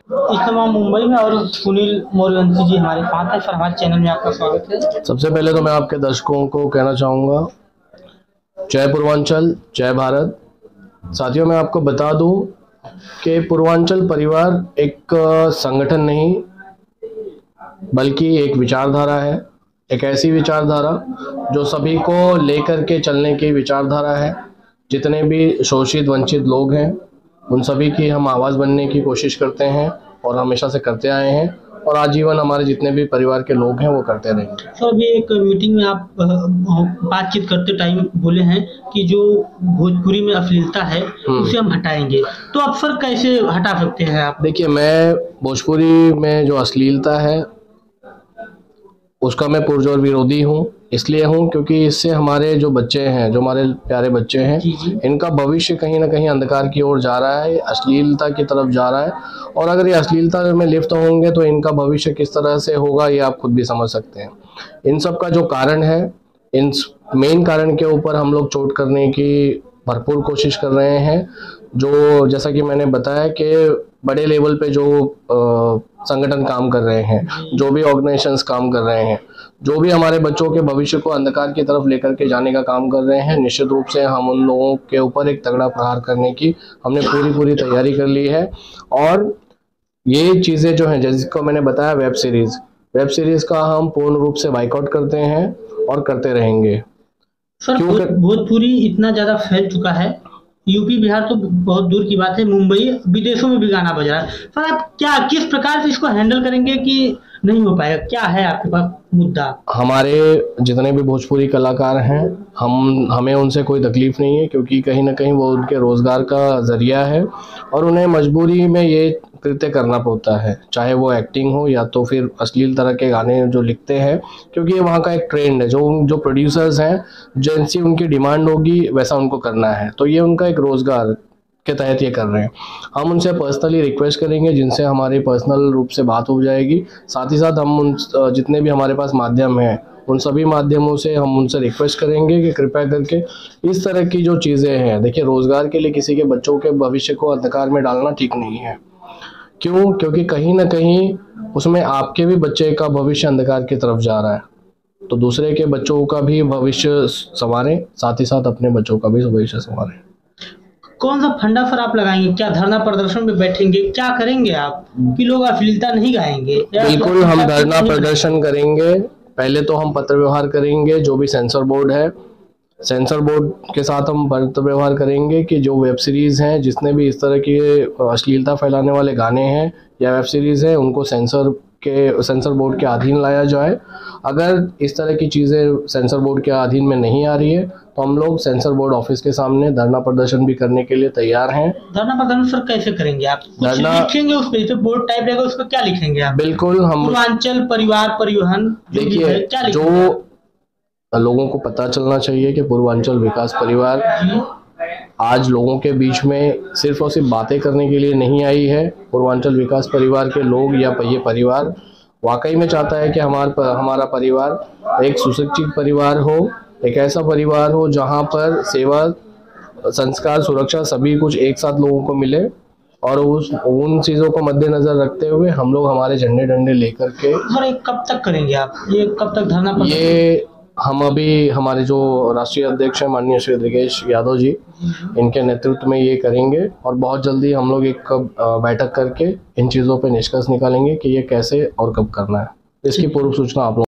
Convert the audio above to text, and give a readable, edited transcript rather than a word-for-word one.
इस समय मुंबई में और सुनील मोरवंशी जी हमारे साथ हैं। सर, हमारे चैनल में आपका स्वागत है। सबसे पहले तो मैं आपके दर्शकों को कहना चाहूँगा, जय पूर्वांचल, जय भारत। साथियों, मैं आपको बता दूं कि पूर्वांचल परिवार एक संगठन नहीं, बल्कि एक विचारधारा है। एक ऐसी विचारधारा जो सभी को लेकर के चलने की विचारधारा है। जितने भी शोषित वंचित लोग हैं, उन सभी की हम आवाज़ बनने की कोशिश करते हैं और हमेशा से करते आए हैं, और आजीवन हमारे जितने भी परिवार के लोग हैं वो करते रहेंगे। सर, अभी एक मीटिंग में आप बातचीत करते टाइम बोले हैं कि जो भोजपुरी में अश्लीलता है उसे हम हटाएंगे, तो आप सर कैसे हटा सकते हैं आप? देखिए, मैं भोजपुरी में जो अश्लीलता है उसका मैं पुरजोर विरोधी हूँ। इसलिए हूँ क्योंकि इससे हमारे जो बच्चे हैं, जो हमारे प्यारे बच्चे हैं, इनका भविष्य कहीं ना कहीं अंधकार की ओर जा रहा है, अश्लीलता की तरफ जा रहा है। और अगर ये अश्लीलता में लिप्त होंगे तो इनका भविष्य किस तरह से होगा ये आप खुद भी समझ सकते हैं। इन सब का जो कारण है, इन मेन कारण के ऊपर हम लोग चोट करने की भरपूर कोशिश कर रहे हैं। जो जैसा कि मैंने बताया कि बड़े लेवल पे जो संगठन काम कर रहे हैं, जो भी ऑर्गेनाइजेशंस काम कर रहे हैं, जो भी हमारे बच्चों के भविष्य को अंधकार की तरफ लेकर के जाने का काम कर रहे हैं, निश्चित रूप से हम उन लोगों के ऊपर एक तगड़ा प्रहार करने की हमने पूरी तैयारी कर ली है। और ये चीज़ें जो हैं, जिसको मैंने बताया वेब सीरीज़ का हम पूर्ण रूप से बाइकआउट करते हैं और करते रहेंगे। सर, भोजपुरी इतना ज़्यादा फैल चुका है, यूपी बिहार तो बहुत दूर की बात है, मुंबई विदेशों में भी गाना बज रहा है। सर, आप किस प्रकार से इसको हैंडल करेंगे कि नहीं हो पाएगा? क्या है आपके पास मुद्दा? हमारे जितने भी भोजपुरी कलाकार हैं, हमें उनसे कोई तकलीफ नहीं है, क्योंकि कहीं ना कहीं वो उनके रोज़गार का ज़रिया है और उन्हें मजबूरी में ये कृत्य करना पड़ता है, चाहे वो एक्टिंग हो या तो फिर अश्लील तरह के गाने जो लिखते हैं, क्योंकि ये वहाँ का एक ट्रेंड है। जो प्रोड्यूसर्स हैं, जैसी उनकी डिमांड होगी वैसा उनको करना है, तो ये उनका एक रोज़गार के तहत ये कर रहे हैं। हम उनसे पर्सनली रिक्वेस्ट करेंगे, जिनसे हमारी पर्सनल रूप से बात हो जाएगी। साथ ही साथ हम उन जितने भी हमारे पास माध्यम हैं, उन सभी माध्यमों से हम उनसे रिक्वेस्ट करेंगे कि कृपया करके इस तरह की जो चीज़ें हैं, देखिए, रोज़गार के लिए किसी के बच्चों के भविष्य को अंधकार में डालना ठीक नहीं है। क्यों? क्योंकि कहीं ना कहीं उसमें आपके भी बच्चे का भविष्य अंधकार की तरफ जा रहा है, तो दूसरे के बच्चों का भी भविष्य संवारें, साथ ही साथ अपने बच्चों का भी भविष्य संवारें। कौन सा फंडा सर आप लगाएंगे? क्या धरना प्रदर्शन में बैठेंगे? क्या करेंगे आप कि लोग अश्लीलता नहीं गाएंगे? बिल्कुल, हम धरना प्रदर्शन करेंगे। पहले तो हम पत्र व्यवहार करेंगे, जो भी सेंसर बोर्ड है, सेंसर बोर्ड के साथ हम पत्र व्यवहार करेंगे कि जो वेब सीरीज़ हैं, जितने भी इस तरह की अश्लीलता फैलाने वाले गाने हैं या वेब सीरीज़ हैं, उनको सेंसर बोर्ड के अधीन लाया जाए। अगर इस तरह की चीज़ें सेंसर बोर्ड के अधीन में नहीं आ रही है तो हम लोग सेंसर बोर्ड ऑफिस के सामने धरना प्रदर्शन भी करने के लिए तैयार हैं। धरना प्रदर्शन सर कैसे करेंगे आप? कुछ लिखेंगे उस पे? बोर्ड टाइप रहेगा, उस पर क्या लिखेंगे आप? बिल्कुल, हम पूर्वांचल परिवार परिवहन, देखिए, जो लोगों को पता चलना चाहिए कि पूर्वांचल विकास परिवार आज लोगों के बीच में सिर्फ और सिर्फ बातें करने के लिए नहीं आई है। पूर्वांचल विकास परिवार के लोग या ये परिवार वाकई में चाहता है कि हमारा परिवार एक सुशिक्षित परिवार हो, एक ऐसा परिवार हो जहां पर सेवा, संस्कार, सुरक्षा सभी कुछ एक साथ लोगों को मिले। और उन चीज़ों को मद्देनजर रखते हुए हम लोग हमारे झंडे डंडे लेकर के। सर, कब तक करेंगे आप? ये कब तक धरना? ये हम अभी हमारे जो राष्ट्रीय अध्यक्ष हैं माननीय श्री दिनेश यादव जी, इनके नेतृत्व में ये करेंगे और बहुत जल्दी हम लोग एक बैठक करके इन चीज़ों पे निष्कर्ष निकालेंगे कि ये कैसे और कब करना है। इसकी पूर्व सूचना आप लोग